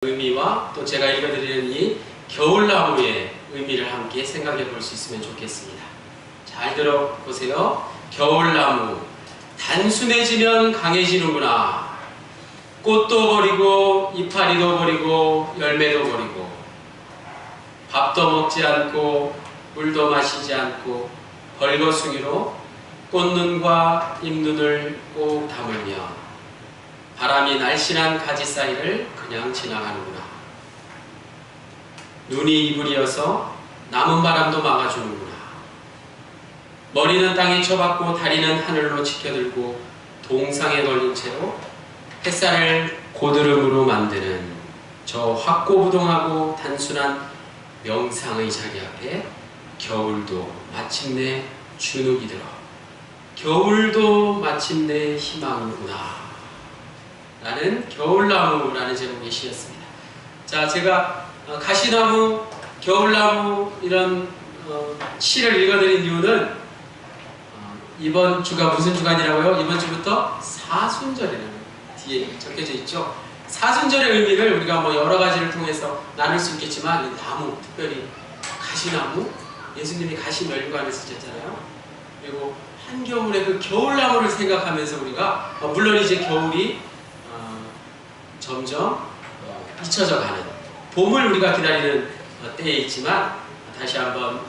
의미와 또 제가 읽어드리는 이 겨울나무의 의미를 함께 생각해 볼 수 있으면 좋겠습니다. 잘 들어보세요. 겨울나무, 단순해지면 강해지는구나. 꽃도 버리고 이파리도 버리고 열매도 버리고 밥도 먹지 않고 물도 마시지 않고 벌거숭이로 꽃눈과 잎눈을 꼭 담으며 바람이 날씬한 가지 사이를 그냥 지나가는구나. 눈이 이불이어서 남은 바람도 막아주는구나. 머리는 땅에 쳐박고 다리는 하늘로 지켜들고 동상에 걸린 채로 햇살을 고드름으로 만드는 저 확고부동하고 단순한 명상의 자리 앞에 겨울도 마침내 주눅이 들어 겨울도 마침내 희망이구나 라는 겨울나무라는 제목의 시였습니다. 자, 제가 가시나무, 겨울나무 이런 시를 읽어드린 이유는 이번 주가 무슨 주간이라고요? 이번 주부터 사순절이라는 뒤에 적혀져 있죠. 사순절의 의미를 우리가 뭐 여러 가지를 통해서 나눌 수 있겠지만 이 나무, 특별히 가시나무, 예수님이 가시면류관을 쓰셨잖아요. 그리고 한겨울에 그 겨울나무를 생각하면서 우리가 물론 이제 겨울이 점점 잊혀져 가는 봄을 우리가 기다리는 때에 있지만 다시 한번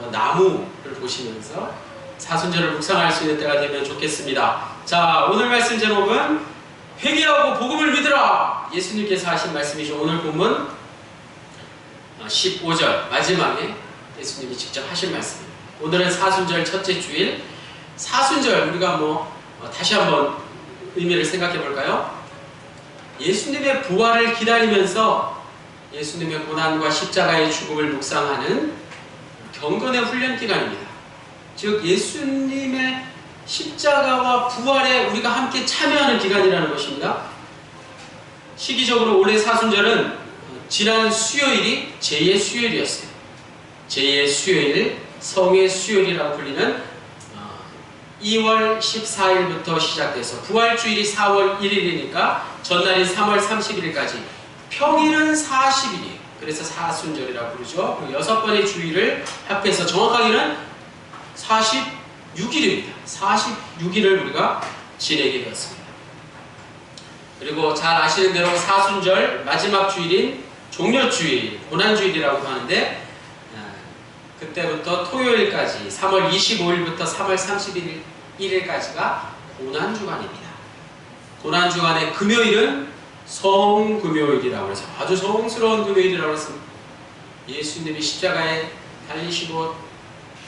나무를 보시면서 사순절을 묵상할 수 있는 때가 되면 좋겠습니다. 자, 오늘 말씀 제목은 회개하고 복음을 믿으라! 예수님께서 하신 말씀이죠. 오늘 본문 15절 마지막에 예수님이 직접 하신 말씀입니다. 오늘은 사순절 첫째 주일. 사순절 우리가 다시 한번 의미를 생각해 볼까요? 예수님의 부활을 기다리면서 예수님의 고난과 십자가의 죽음을 묵상하는 경건의 훈련 기간입니다. 즉 예수님의 십자가와 부활에 우리가 함께 참여하는 기간이라는 것입니다. 시기적으로 올해 사순절은 지난 수요일이 제2의 수요일이었어요. 제2의 수요일, 성의 수요일이라고 불리는 2월 14일부터 시작돼서 부활주일이 4월 1일이니까 전날인 3월 31일까지 평일은 40일이에요. 그래서 사순절이라고 부르죠. 그리고 6번의 주일을 합해서 정확하게는 46일입니다. 46일을 우리가 지내게 되었습니다. 그리고 잘 아시는 대로 사순절 마지막 주일인 종려주일, 고난주일이라고 하는데 그때부터 토요일까지 3월 25일부터 3월 31일까지가 고난주간입니다. 고난주간의 금요일은 성금요일이라고 해서 아주 성스러운 금요일이라고 해서 예수님이 십자가에 달리시고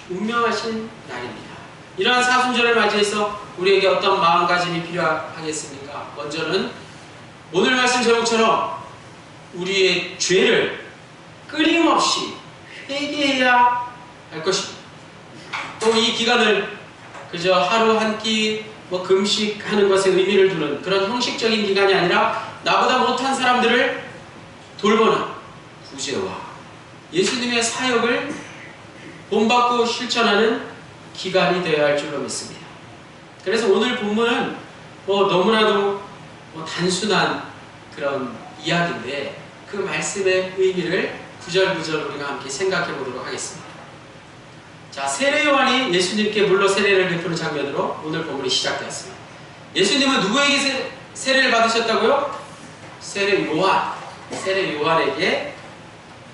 운명하신 날입니다. 이러한 사순절을 맞이해서 우리에게 어떤 마음가짐이 필요하겠습니까? 먼저는 오늘 말씀 제목처럼 우리의 죄를 끊임없이 회개해야 할 것입니다. 또 이 기간을 그저 하루 한 끼 금식하는 것에 의미를 두는 그런 형식적인 기간이 아니라 나보다 못한 사람들을 돌보는 구제와 예수님의 사역을 본받고 실천하는 기간이 되어야 할 줄로 믿습니다. 그래서 오늘 본문은 너무나도 단순한 그런 이야기인데 그 말씀의 의미를 구절구절 우리가 함께 생각해 보도록 하겠습니다. 자, 세례 요한이 예수님께 물로 세례를 베푸는 장면으로 오늘 본문이 시작되었습니다. 예수님은 누구에게 세례를 받으셨다고요? 세례 요한에게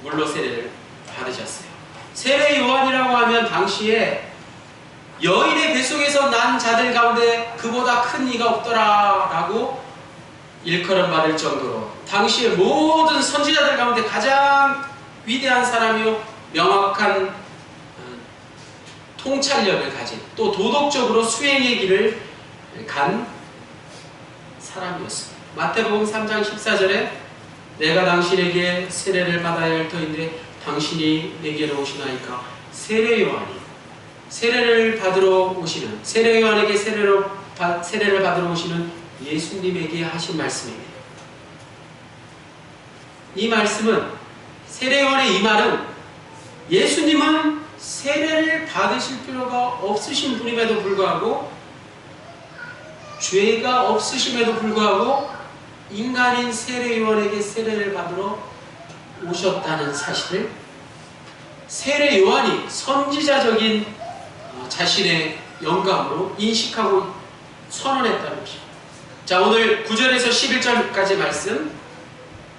물로 세례를 받으셨어요. 세례 요한이라고 하면 당시에 여인의 뱃속에서 난 자들 가운데 그보다 큰 이가 없더라 라고 일컬음 받을 정도로 당시의 모든 선지자들 가운데 가장 위대한 사람이요 명확한 통찰력을 가진 또 도덕적으로 수행의 길을 간 사람이었습니다. 마태복음 3장 14절에 내가 당신에게 세례를 받아야 할 터인데 당신이 내게로 오시나이까. 세례 요한이 세례를 받으러 오시는 세례 요한에게 세례를 받으러 오시는 예수님에게 하신 말씀입니다. 이 말씀은 세례 요한의 이 말은 예수님은 세례를 받으실 필요가 없으신 분임에도 불구하고 죄가 없으심에도 불구하고 인간인 세례요한에게 세례를 받으러 오셨다는 사실을 세례요한이 선지자적인 자신의 영감으로 인식하고 선언했다는 것입니다. 자, 오늘 9절에서 11절까지 말씀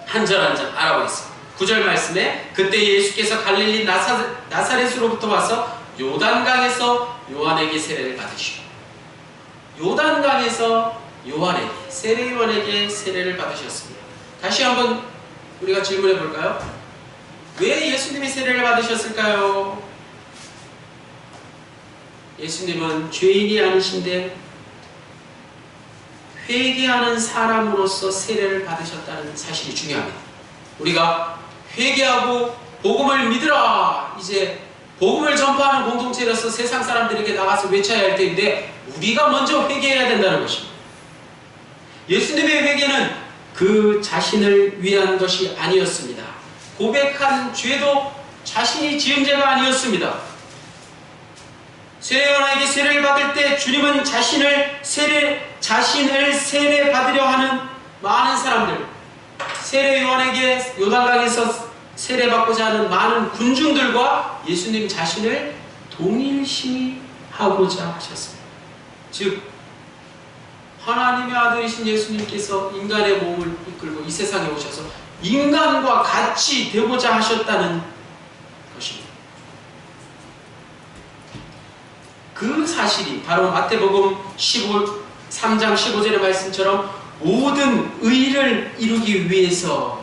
한 절 한 절 알아보겠습니다. 9절 말씀에 그때 예수께서 갈릴리 나사렛으로부터 와서 요단강에서 요한에게 세례를 받으시고, 요단강에서 요한에게, 세례요한에게 세례를 받으셨습니다. 다시 한번 우리가 질문해 볼까요? 왜 예수님이 세례를 받으셨을까요? 예수님은 죄인이 아니신데 회개하는 사람으로서 세례를 받으셨다는 사실이 중요합니다. 우리가 회개하고 복음을 믿으라, 이제 복음을 전파하는 공동체로서 세상 사람들에게 나가서 외쳐야 할 때인데 우리가 먼저 회개해야 된다는 것입니다. 예수님의 회개는 그 자신을 위한 것이 아니었습니다. 고백한 죄도 자신이 지은 죄가 아니었습니다. 세례요한에게 세례를 받을 때 주님은 자신을 세례 받으려 하는 많은 사람들, 세례요한에게 요단강에서 세례받고자 하는 많은 군중들과 예수님 자신을 동일시하고자 하셨습니다. 즉 하나님의 아들이신 예수님께서 인간의 몸을 이끌고 이 세상에 오셔서 인간과 같이 되고자 하셨다는 것입니다. 그 사실이 바로 마태복음 3장 15절의 말씀처럼 모든 의를 이루기 위해서였다고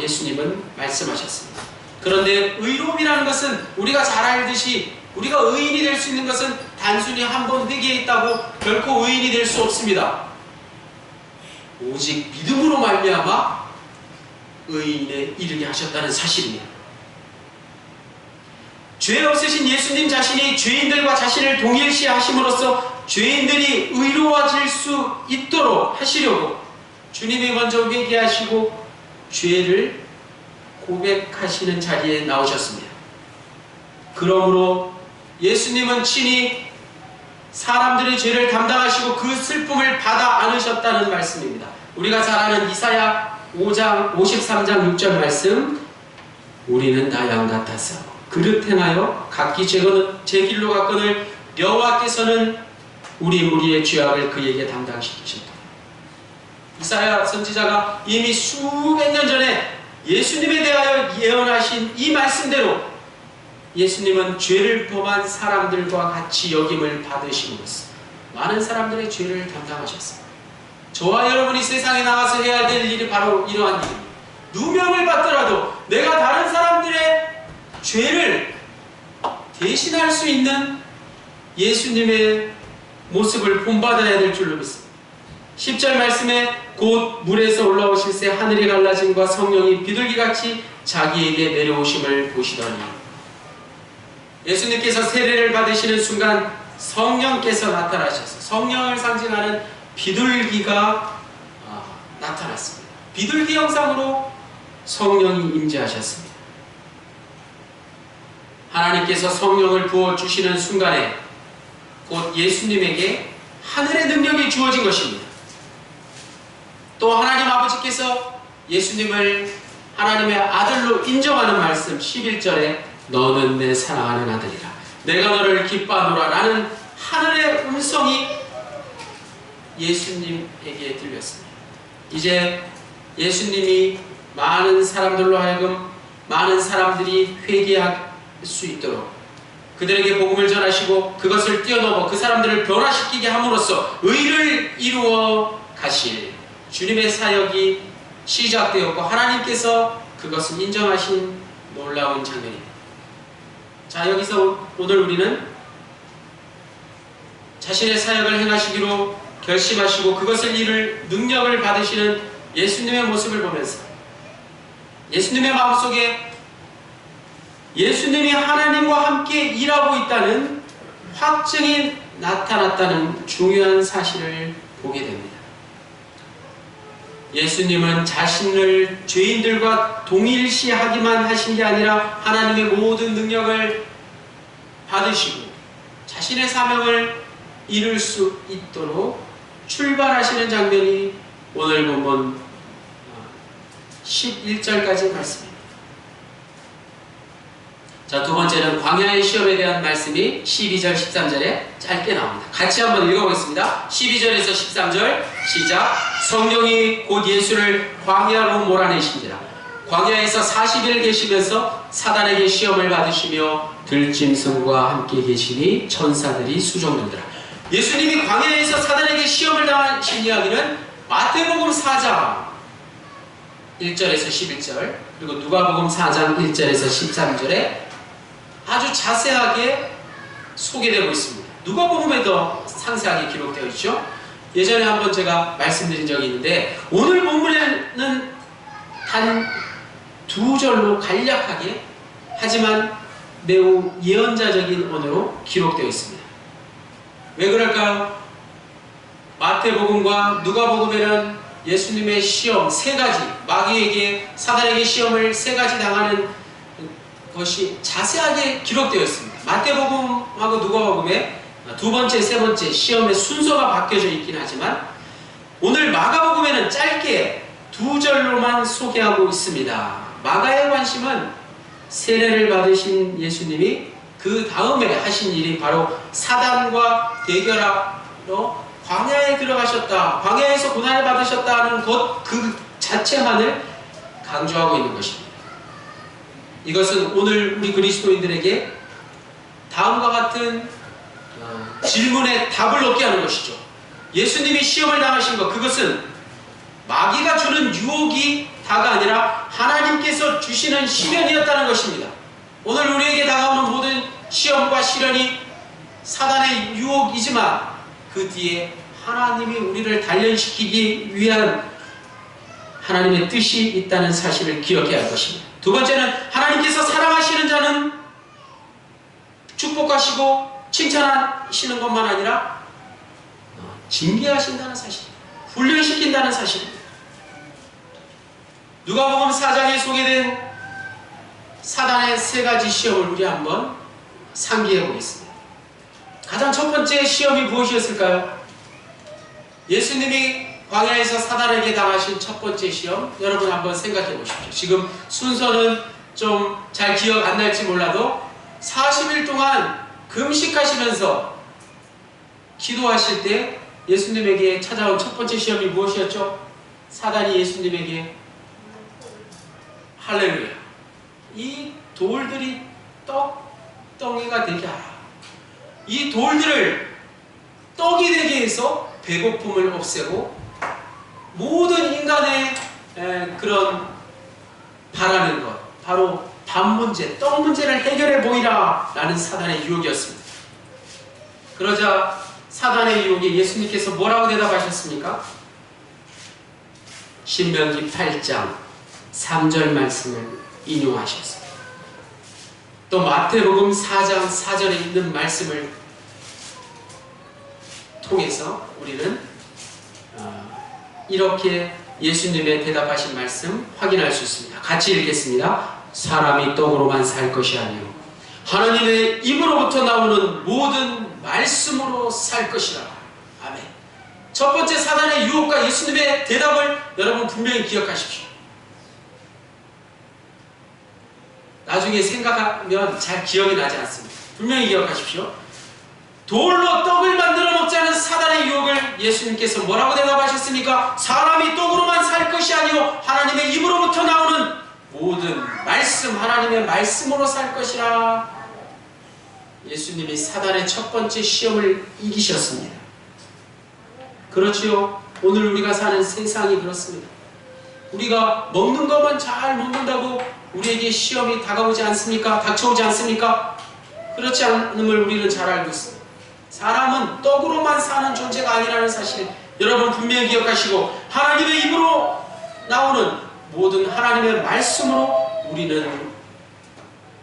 예수님은 말씀하셨습니다. 그런데 의로움이라는 것은 우리가 잘 알듯이 우리가 의인이 될 수 있는 것은 단순히 한 번 회개했다고 결코 의인이 될 수 없습니다. 오직 믿음으로 말미암아 의인에 이르게 하셨다는 사실입니다. 죄 없으신 예수님 자신이 죄인들과 자신을 동일시 하심으로써 죄인들이 의로워질 수 있도록 하시려고 주님이 먼저 회개하시고 죄를 고백하시는 자리에 나오셨습니다. 그러므로 예수님은 친히 사람들의 죄를 담당하시고 그 슬픔을 받아 안으셨다는 말씀입니다. 우리가 잘 아는 이사야 53장 6절 말씀, 우리는 나 양 같아서 그릇 행하여 각기 제 길로 갔거늘 여호와께서는 우리 무리의 죄악을 그에게 담당시키셨다. 이사야 선지자가 이미 수백 년 전에 예수님에 대하여 예언하신 이 말씀대로 예수님은 죄를 범한 사람들과 같이 여김을 받으심으로써 많은 사람들의 죄를 담당하셨습니다. 저와 여러분이 세상에 나가서 해야 될 일이 바로 이러한 일입니다. 누명을 받더라도 내가 다른 사람들의 죄를 대신할 수 있는 예수님의 모습을 본받아야 될 줄로 믿습니다. 10절 말씀에 곧 물에서 올라오실새 하늘이 갈라짐과 성령이 비둘기같이 자기에게 내려오심을 보시더니, 예수님께서 세례를 받으시는 순간 성령께서 나타나셔서 성령을 상징하는 비둘기가 나타났습니다. 비둘기 형상으로 성령이 임재하셨습니다. 하나님께서 성령을 부어주시는 순간에 곧 예수님에게 하늘의 능력이 주어진 것입니다. 또 하나님 아버지께서 예수님을 하나님의 아들로 인정하는 말씀 11절에 너는 내 사랑하는 아들이라 내가 너를 기뻐하노라 라는 하늘의 음성이 예수님에게 들렸습니다. 이제 예수님이 많은 사람들로 하여금 많은 사람들이 회개할 수 있도록 그들에게 복음을 전하시고 그것을 뛰어넘어 그 사람들을 변화시키게 함으로써 의를 이루어 가실 주님의 사역이 시작되었고 하나님께서 그것을 인정하신 놀라운 장면입니다. 자, 여기서 오늘 우리는 자신의 사역을 행하시기로 결심하시고 그것을 이룰 능력을 받으시는 예수님의 모습을 보면서 예수님의 마음속에 예수님이 하나님과 함께 일하고 있다는 확증이 나타났다는 중요한 사실을 보게 됩니다. 예수님은 자신을 죄인들과 동일시하기만 하신 게 아니라 하나님의 모든 능력을 받으시고 자신의 사명을 이룰 수 있도록 출발하시는 장면이 오늘 본문 11절까지 말씀입니다. 자, 두 번째는 광야의 시험에 대한 말씀이 12절, 13절에 짧게 나옵니다. 같이 한번 읽어보겠습니다. 12절에서 13절 시작. 성령이 곧 예수를 광야로 몰아내신지라. 광야에서 40일 계시면서 사단에게 시험을 받으시며 들짐승과 함께 계시니 천사들이 수종들더라. 예수님이 광야에서 사단에게 시험을 당하신 이야기는 마태복음 4장 1절에서 11절 그리고 누가복음 4장 1절에서 13절에 아주 자세하게 소개되고 있습니다. 누가복음에도 상세하게 기록되어 있죠. 예전에 한번 제가 말씀드린 적이 있는데 오늘 본문에는 단 2절로 간략하게 하지만 매우 예언자적인 언어로 기록되어 있습니다. 왜 그럴까요? 마태복음과 누가복음에는 예수님의 시험 3가지, 마귀에게 사단에게 시험을 3가지 당하는 것이 자세하게 기록되어 있습니다. 마태복음하고 누가복음에 두 번째, 세 번째 시험의 순서가 바뀌어져 있긴 하지만 오늘 마가복음에는 짧게 2절로만 소개하고 있습니다. 마가의 관심은 세례를 받으신 예수님이 그 다음에 하신 일이 바로 사단과 대결하러 광야에 들어가셨다, 광야에서 고난을 받으셨다는 것 그 자체만을 강조하고 있는 것입니다. 이것은 오늘 우리 그리스도인들에게 다음과 같은 질문에 답을 얻게 하는 것이죠. 예수님이 시험을 당하신 것, 그것은 마귀가 주는 유혹이 다가 아니라 하나님께서 주시는 시련이었다는 것입니다. 오늘 우리에게 다가오는 모든 시험과 시련이 사단의 유혹이지만 그 뒤에 하나님이 우리를 단련시키기 위한 하나님의 뜻이 있다는 사실을 기억해야 할 것입니다. 두 번째는 하나님께서 사랑하시는 자는 축복하시고 칭찬하시는 것만 아니라 징계하신다는 사실, 훈련시킨다는 사실입니다. 누가복음 4장에 소개된 사단의 3가지 시험을 우리 한번 상기해 보겠습니다. 가장 첫 번째 시험이 무엇이었을까요? 예수님이 광야에서 사단에게 당하신 첫 번째 시험, 여러분 한번 생각해 보십시오. 지금 순서는 좀 잘 기억 안 날지 몰라도 40일 동안 금식하시면서 기도하실 때 예수님에게 찾아온 첫 번째 시험이 무엇이었죠? 사단이 예수님에게 할렐루야, 이 돌들이 떡덩이가 되게 하라. 이 돌들을 떡이 되게 해서 배고픔을 없애고 모든 인간의 그런 바라는 것, 바로 밥 문제, 떡 문제를 해결해 보이라 라는 사단의 유혹이었습니다. 그러자 사단의 유혹에 예수님께서 뭐라고 대답하셨습니까? 신명기 8장 3절 말씀을 인용하셨습니다. 또 마태복음 4장 4절에 있는 말씀을 통해서 우리는 이렇게 예수님의 대답하신 말씀 확인할 수 있습니다. 같이 읽겠습니다. 사람이 떡으로만 살 것이 아니요 하나님의 입으로부터 나오는 모든 말씀으로 살 것이라. 아멘. 첫 번째 사단의 유혹과 예수님의 대답을 여러분 분명히 기억하십시오. 나중에 생각하면 잘 기억이 나지 않습니다. 분명히 기억하십시오. 돌로 떡을 만들어 먹자는 사단의 유혹을 예수님께서 뭐라고 대답하셨습니까? 사람이 떡으로만 살 것이 아니요 하나님의 입으로부터 나오는 모든 말씀, 하나님의 말씀으로 살 것이라. 예수님이 사단의 첫 번째 시험을 이기셨습니다. 그렇지요. 오늘 우리가 사는 세상이 그렇습니다. 우리가 먹는 것만 잘 먹는다고 우리에게 시험이 다가오지 않습니까? 닥쳐오지 않습니까? 그렇지 않음을 우리는 잘 알고 있습니다. 사람은 떡으로만 사는 존재가 아니라는 사실 여러분 분명히 기억하시고 하나님의 입으로 나오는 모든 하나님의 말씀으로 우리는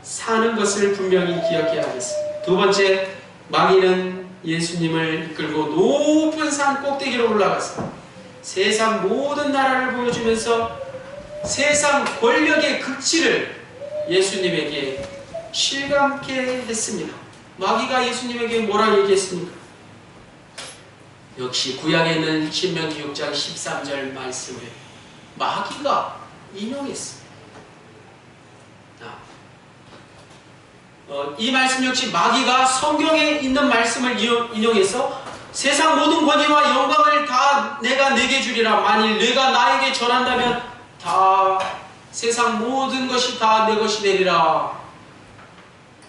사는 것을 분명히 기억해야 하겠습니다. 두 번째, 마귀는 예수님을 이끌고 높은 산 꼭대기로 올라가서 세상 모든 나라를 보여주면서 세상 권력의 극치를 예수님에게 실감케 했습니다. 마귀가 예수님에게 뭐라 얘기했습니까? 역시 구약에 있는 신명기 6장 13절 말씀을 마귀가 인용했습니다. 이 말씀 역시 마귀가 성경에 있는 말씀을 인용해서 세상 모든 권위와 영광을 다 내가 내게 주리라. 만일 내가 나에게 전한다면 다 세상 모든 것이 다 내 것이 되리라.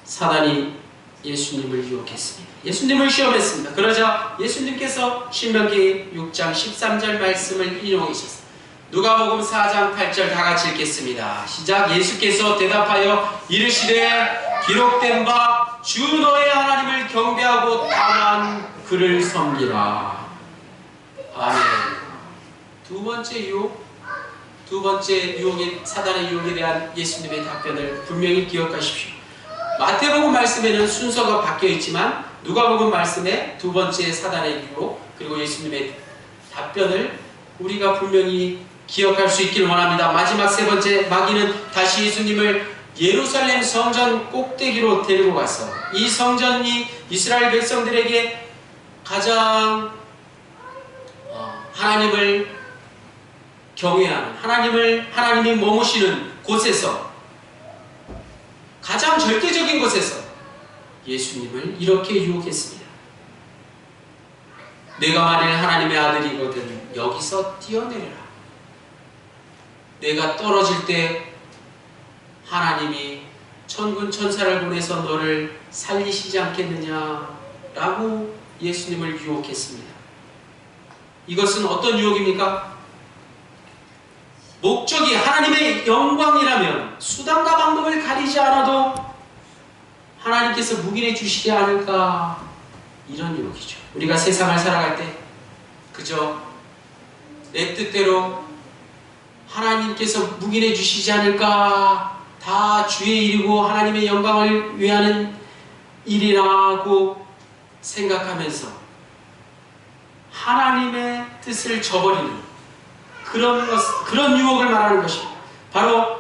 사단이 예수님을 유혹했습니다. 예수님을 시험했습니다. 그러자 예수님께서 신명기 6장 13절 말씀을 인용하셨습니다. 누가복음 4장 8절 다 같이 읽겠습니다. 시작. 예수께서 대답하여 이르시되 기록된 바 주 너의 하나님을 경배하고 다만 그를 섬기라. 아멘. 두 번째 유혹의 사단의 유혹에 대한 예수님의 답변을 분명히 기억하십시오. 마태복음 말씀에는 순서가 바뀌어 있지만 누가복음 말씀에 두 번째 사단의 유혹 그리고 예수님의 답변을 우리가 분명히 기억할 수 있기를 원합니다. 마지막 세 번째, 마귀는 다시 예수님을 예루살렘 성전 꼭대기로 데리고 가서 이 성전이 이스라엘 백성들에게 가장 하나님을 경외하는 하나님이 머무시는 곳에서 가장 절대적인 곳에서 예수님을 이렇게 유혹했습니다. 내가 만일 하나님의 아들이거든 여기서 뛰어내려라. 내가 떨어질 때 하나님이 천군 천사를 보내서 너를 살리시지 않겠느냐라고 예수님을 유혹했습니다. 이것은 어떤 유혹입니까? 목적이 하나님의 영광이라면 수단과 방법을 가리지 않아도 하나님께서 묵인해 주시지 않을까, 이런 유혹이죠. 우리가 세상을 살아갈 때 그저 내 뜻대로 하나님께서 묵인해 주시지 않을까, 다 주의 일이고 하나님의 영광을 위하는 일이라고 생각하면서 하나님의 뜻을 저버리는 그런 유혹을 말하는 것입니다. 바로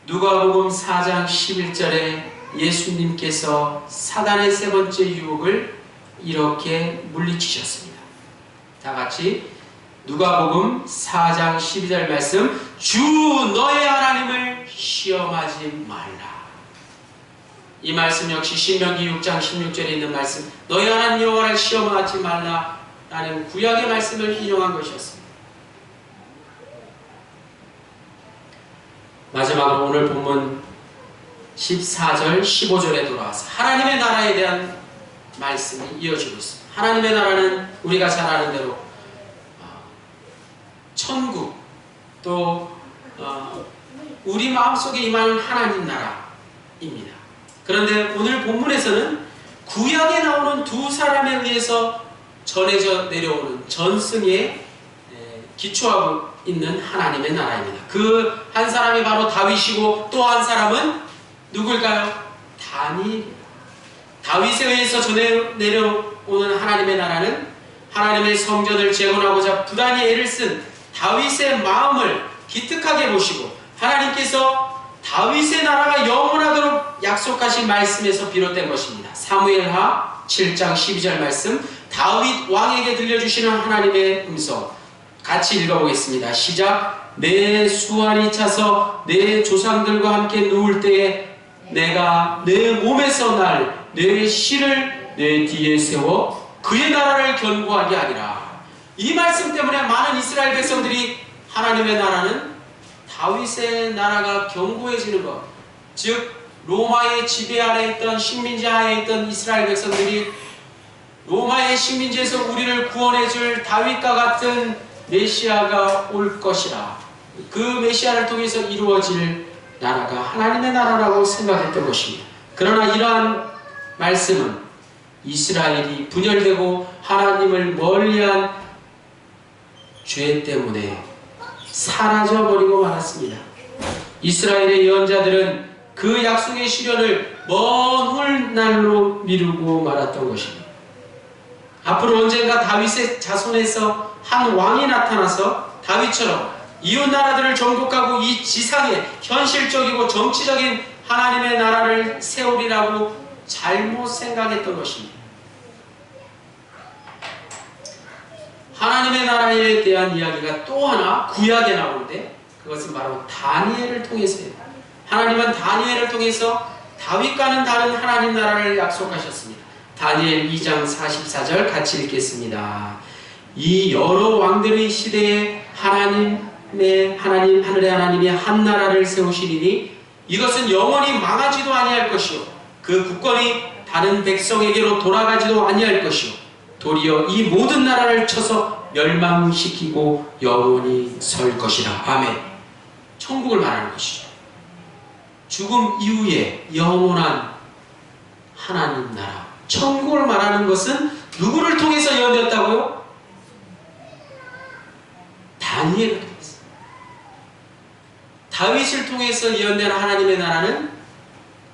누가복음 4장 11절에 예수님께서 사단의 세 번째 유혹을 이렇게 물리치셨습니다. 다 같이 누가복음 4장 12절 말씀, 주 너의 하나님을 시험하지 말라. 이 말씀 역시 신명기 6장 16절에 있는 말씀, 너의 하나님 여호와를 시험하지 말라 라는 구약의 말씀을 인용한 것이었습니다. 마지막으로 오늘 본문 14절 15절에 돌아와서 하나님의 나라에 대한 말씀이 이어지고 있습니다. 하나님의 나라는 우리가 잘 아는 대로 천국, 또 우리 마음속에 임하는 하나님 나라입니다. 그런데 오늘 본문에서는 구약에 나오는 두 사람에 의해서 전해져 내려오는 전승에 기초하고 있는 하나님의 나라입니다. 그 한 사람이 바로 다윗이고 또 한 사람은 누굴까요? 다니엘입니다. 다윗에 의해서 전해 내려오는 하나님의 나라는 하나님의 성전을 재건하고자 부단히 애를 쓴 다윗의 마음을 기특하게 보시고 하나님께서 다윗의 나라가 영원하도록 약속하신 말씀에서 비롯된 것입니다. 사무엘하 7장 12절 말씀, 다윗 왕에게 들려주시는 하나님의 음성 같이 읽어보겠습니다. 시작. 내 수완이 차서 내 조상들과 함께 누울 때에 내가 내 몸에서 날 내 씨를 내 뒤에 세워 그의 나라를 견고하게 하리라. 이 말씀 때문에 많은 이스라엘 백성들이 하나님의 나라는 다윗의 나라가 견고해지는 것, 즉 로마의 지배 아래 있던 식민지 하에 있던 이스라엘 백성들이 로마의 식민지에서 우리를 구원해줄 다윗과 같은 메시아가 올 것이라, 그 메시아를 통해서 이루어질 나라가 하나님의 나라라고 생각했던 것입니다. 그러나 이러한 말씀은 이스라엘이 분열되고 하나님을 멀리한 죄 때문에 사라져버리고 말았습니다. 이스라엘의 예언자들은 그 약속의 실현을 먼 훗날로 미루고 말았던 것입니다. 앞으로 언젠가 다윗의 자손에서 한 왕이 나타나서 다윗처럼 이웃 나라들을 정복하고 이 지상에 현실적이고 정치적인 하나님의 나라를 세우리라고 잘못 생각했던 것입니다. 하나님의 나라에 대한 이야기가 또 하나 구약에 나오는데 그것은 바로 다니엘을 통해서예요. 하나님은 다니엘을 통해서 다윗과는 다른 하나님 나라를 약속하셨습니다. 다니엘 2장 44절 같이 읽겠습니다. 이 여러 왕들의 시대에 하늘의 하나님이 한 나라를 세우시리니 이것은 영원히 망하지도 아니할 것이요 그 국권이 다른 백성에게로 돌아가지도 아니할 것이요 도리어 이 모든 나라를 쳐서 멸망시키고 영원히 설 것이라. 아멘. 천국을 말하는 것이죠. 죽음 이후에 영원한 하나님 나라. 천국을 말하는 것은 누구를 통해서 예언되었다고요? 다니엘을 통해서. 다윗을 통해서 예언된 하나님의 나라는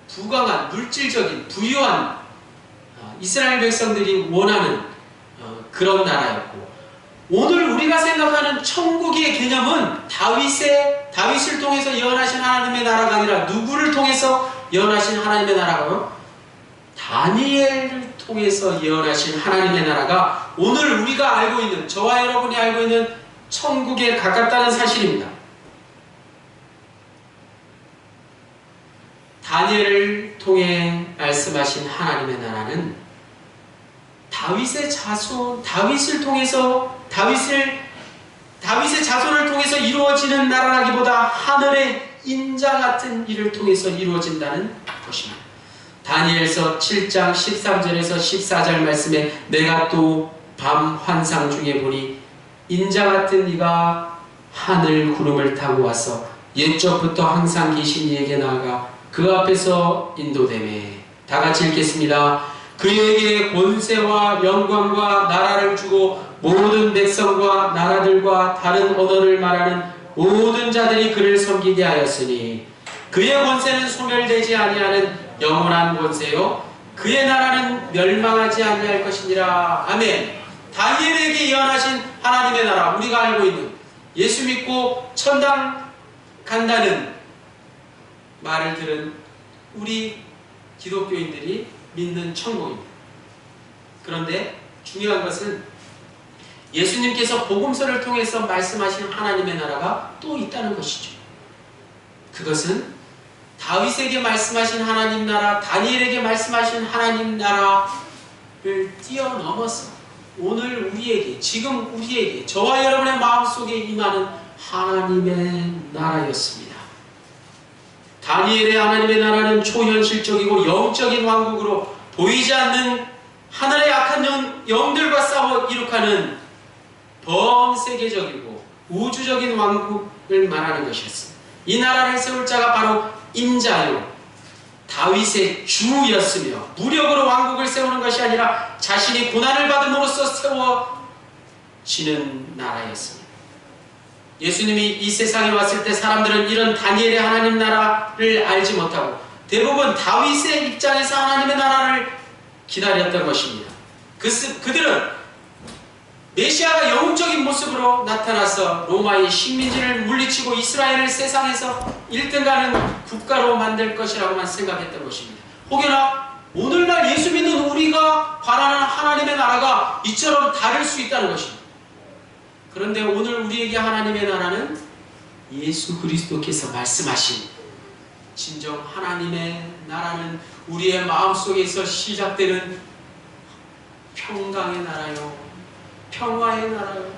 부강한, 물질적인, 부유한 이스라엘 백성들이 원하는 그런 나라였고, 오늘 우리가 생각하는 천국의 개념은 다윗을 통해서 예언하신 하나님의 나라가 아니라 누구를 통해서 예언하신 하나님의 나라가요? 다니엘을 통해서 예언하신 하나님의 나라가 오늘 우리가 알고 있는, 저와 여러분이 알고 있는 천국에 가깝다는 사실입니다. 다니엘을 통해 말씀하신 하나님의 나라는 다윗의 자손, 다윗의 자손을 통해서 이루어지는 나라라기보다 하늘의 인자 같은 일을 통해서 이루어진다는 것입니다. 다니엘서 7장 13절에서 14절 말씀에 내가 또 밤 환상 중에 보니 인자 같은 이가 하늘 구름을 타고 와서 옛적부터 항상 계신 이에게 나아가 그 앞에서 인도되매. 다 같이 읽겠습니다. 그에게 권세와 영광과 나라를 주고 모든 백성과 나라들과 다른 언어를 말하는 모든 자들이 그를 섬기게 하였으니 그의 권세는 소멸되지 아니하는 영원한 권세요 그의 나라는 멸망하지 아니할 것이니라. 아멘. 다니엘에게 예언하신 하나님의 나라, 우리가 알고 있는 예수 믿고 천당 간다는 말을 들은 우리 기독교인들이 믿는 천국입니다. 그런데 중요한 것은 예수님께서 복음서를 통해서 말씀하신 하나님의 나라가 또 있다는 것이죠. 그것은 다윗에게 말씀하신 하나님 나라, 다니엘에게 말씀하신 하나님 나라를 뛰어넘어서 오늘 우리에게, 지금 우리에게, 저와 여러분의 마음속에 임하는 하나님의 나라였습니다. 다니엘의 하나님의 나라는 초현실적이고 영적인 왕국으로 보이지 않는 하늘의 악한 영들과 싸워 이룩하는 범세계적이고 우주적인 왕국을 말하는 것이었습니다. 이 나라를 세울 자가 바로 인자요 다윗의 주였으며 무력으로 왕국을 세우는 것이 아니라 자신이 고난을 받음으로써 세워지는 나라였습니다. 예수님이 이 세상에 왔을 때 사람들은 이런 다니엘의 하나님 나라를 알지 못하고 대부분 다윗의 입장에서 하나님의 나라를 기다렸던 것입니다. 그들은 메시아가 영웅적인 모습으로 나타나서 로마의 식민지를 물리치고 이스라엘을 세상에서 1등하는 국가로 만들 것이라고만 생각했던 것입니다. 혹여나 오늘날 예수 믿는 우리가 바라는 하나님의 나라가 이처럼 다를 수 있다는 것입니다. 그런데 오늘 우리에게 하나님의 나라는 예수 그리스도께서 말씀하신 진정 하나님의 나라는 우리의 마음속에서 시작되는 평강의 나라요, 평화의 나라요,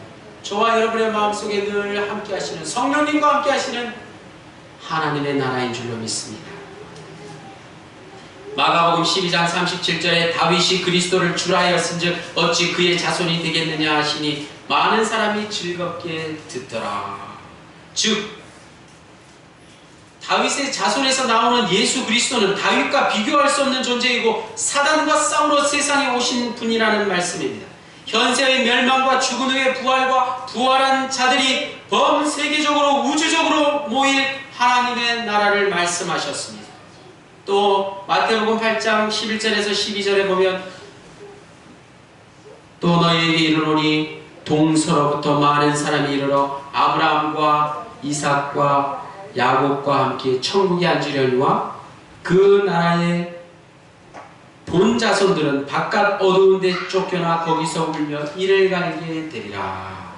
저와 여러분의 마음속에 늘 함께 하시는 성령님과 함께 하시는 하나님의 나라인 줄로 믿습니다. 마가복음 12장 37절에 다윗이 그리스도를 주라하였은즉 어찌 그의 자손이 되겠느냐 하시니 많은 사람이 즐겁게 듣더라. 즉 다윗의 자손에서 나오는 예수 그리스도는 다윗과 비교할 수 없는 존재이고 사단과 싸우러 세상에 오신 분이라는 말씀입니다. 현세의 멸망과 죽은 후의 부활과 부활한 자들이 범세계적으로 우주적으로 모일 하나님의 나라를 말씀하셨습니다. 또 마태복음 8장 11절에서 12절에 보면 또 너희에게 이르노니 동서로부터 많은 사람이 이르러 아브라함과 이삭과 야곱과 함께 천국에 앉으려니와 그 나라에 본 자손들은 바깥 어두운 데 쫓겨나 거기서 울며 이를 갈게 되리라.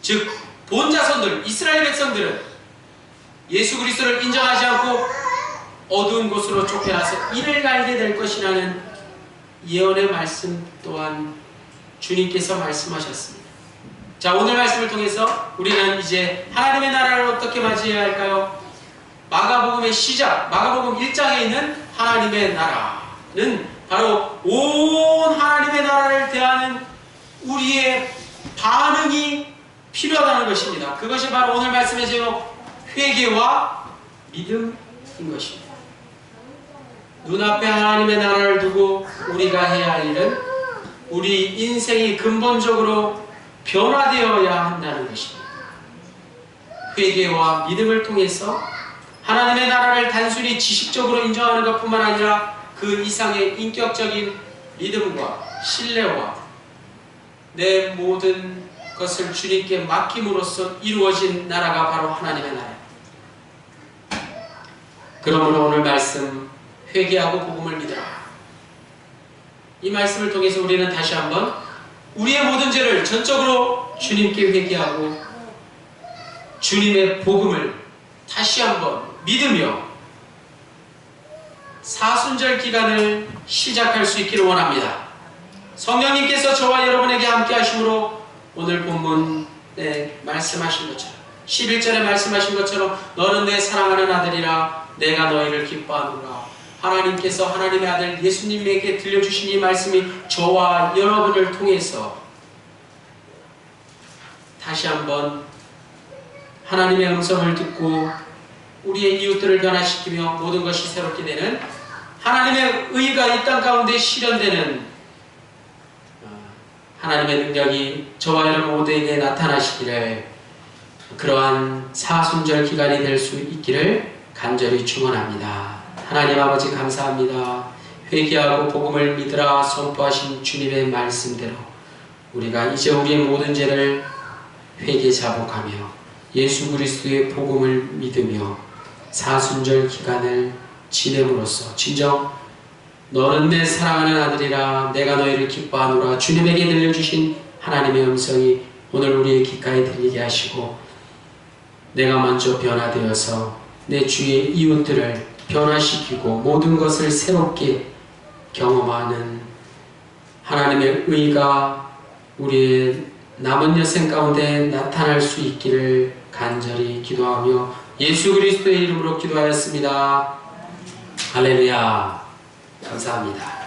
즉 본 자손들, 이스라엘 백성들은 예수 그리스도를 인정하지 않고 어두운 곳으로 쫓겨나서 이를 갈게 될 것이라는 예언의 말씀 또한 주님께서 말씀하셨습니다. 자, 오늘 말씀을 통해서 우리는 이제 하나님의 나라를 어떻게 맞이해야 할까요? 마가복음의 시작, 마가복음 1장에 있는 하나님의 나라는 바로 온 하나님의 나라를 대하는 우리의 반응이 필요하다는 것입니다. 그것이 바로 오늘 말씀의 제목 회개와 믿음인 것입니다. 눈앞에 하나님의 나라를 두고 우리가 해야 할 일은 우리 인생이 근본적으로 변화되어야 한다는 것입니다. 회개와 믿음을 통해서 하나님의 나라를 단순히 지식적으로 인정하는 것뿐만 아니라 그 이상의 인격적인 믿음과 신뢰와 내 모든 것을 주님께 맡김으로써 이루어진 나라가 바로 하나님의 나라입니다. 그러므로 오늘 말씀 회개하고 복음을 믿으라. 이 말씀을 통해서 우리는 다시 한번 우리의 모든 죄를 전적으로 주님께 회개하고 주님의 복음을 다시 한번 믿으며 사순절 기간을 시작할 수 있기를 원합니다. 성령님께서 저와 여러분에게 함께 하심으로 오늘 본문에 말씀하신 것처럼 11절에 말씀하신 것처럼 너는 내 사랑하는 아들이라 내가 너희를 기뻐하노라. 하나님께서 하나님의 아들 예수님에게 들려주신 이 말씀이 저와 여러분을 통해서 다시 한번 하나님의 음성을 듣고 우리의 이웃들을 변화시키며 모든 것이 새롭게 되는 하나님의 의가 이 땅 가운데 실현되는 하나님의 능력이 저와 여러분 모두에게 나타나시기를 그러한 사순절 기간이 될 수 있기를 간절히 축원합니다. 하나님 아버지 감사합니다. 회개하고 복음을 믿으라 선포하신 주님의 말씀대로 우리가 이제 우리의 모든 죄를 회개 자복하며 예수 그리스도의 복음을 믿으며 사순절 기간을 지냄으로써 진정 너는 내 사랑하는 아들이라 내가 너희를 기뻐하노라 주님에게 들려주신 하나님의 음성이 오늘 우리의 귓가에 들리게 하시고 내가 먼저 변화되어서 내 주위의 이웃들을 변화시키고 모든 것을 새롭게 경험하는 하나님의 의가 우리의 남은 여생 가운데 나타날 수 있기를 간절히 기도하며 예수 그리스도의 이름으로 기도하였습니다. 할렐루야. 감사합니다.